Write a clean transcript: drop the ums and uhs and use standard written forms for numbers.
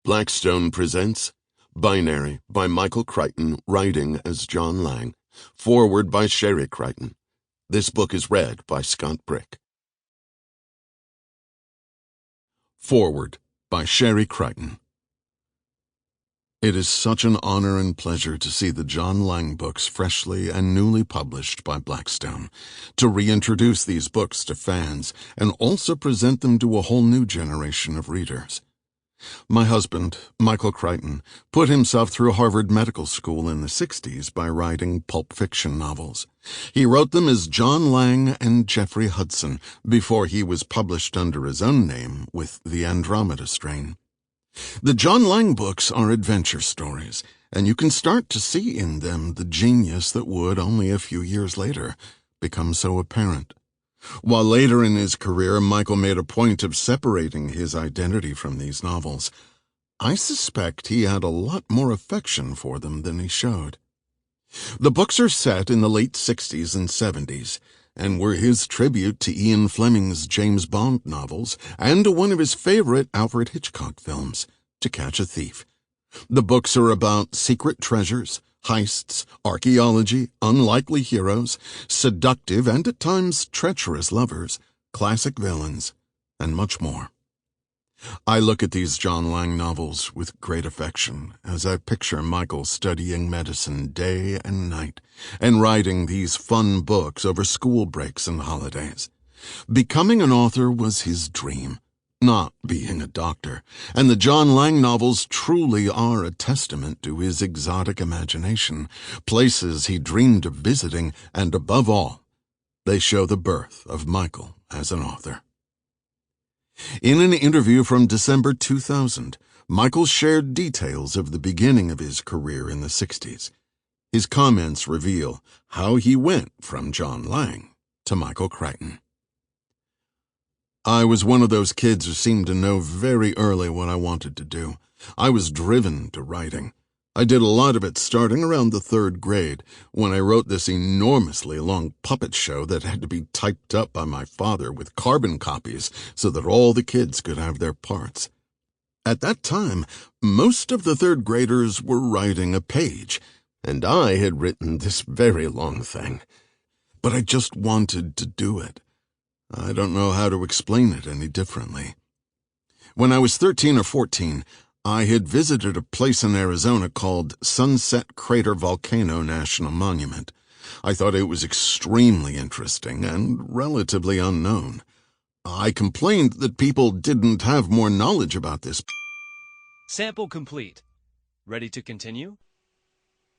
Blackstone presents Binary by Michael Crichton, writing as John Lange. Foreword by Sherry Crichton. This book is read by Scott Brick. Foreword by Sherry Crichton. It is such an honor and pleasure to see the John Lange books freshly and newly published by Blackstone, to reintroduce these books to fans and also present them to a whole new generation of readers. My husband, Michael Crichton, put himself through Harvard Medical School in the 60s by writing pulp fiction novels. He wrote them as John Lange and Jeffrey Hudson before he was published under his own name with The Andromeda Strain. The John Lange books are adventure stories, and you can start to see in them the genius that would, only a few years later, become so apparent. While later in his career Michael made a point of separating his identity from these novels, I suspect he had a lot more affection for them than he showed. The books are set in the late 60s and 70s, and were his tribute to Ian Fleming's James Bond novels and to one of his favorite Alfred Hitchcock films, To Catch a Thief. The books are about secret treasures, heists, archaeology, unlikely heroes, seductive and at times treacherous lovers, classic villains, and much more. I look at these John Lange novels with great affection as I picture Michael studying medicine day and night and writing these fun books over school breaks and holidays. Becoming an author was his dream, not being a doctor, and the John Lange novels truly are a testament to his exotic imagination, places he dreamed of visiting, and above all, they show the birth of Michael as an author. In an interview from December 2000, Michael shared details of the beginning of his career in the 60s. His comments reveal how he went from John Lange to Michael Crichton. I was one of those kids who seemed to know very early what I wanted to do. I was driven to writing. I did a lot of it starting around the 3rd grade, when I wrote this enormously long puppet show that had to be typed up by my father with carbon copies so that all the kids could have their parts. At that time, most of the 3rd graders were writing a page, and I had written this very long thing. But I just wanted to do it. I don't know how to explain it any differently. When I was 13 or 14, I had visited a place in Arizona called Sunset Crater Volcano National Monument. I thought it was extremely interesting and relatively unknown. I complained that people didn't have more knowledge about this. Sample complete. Ready to continue?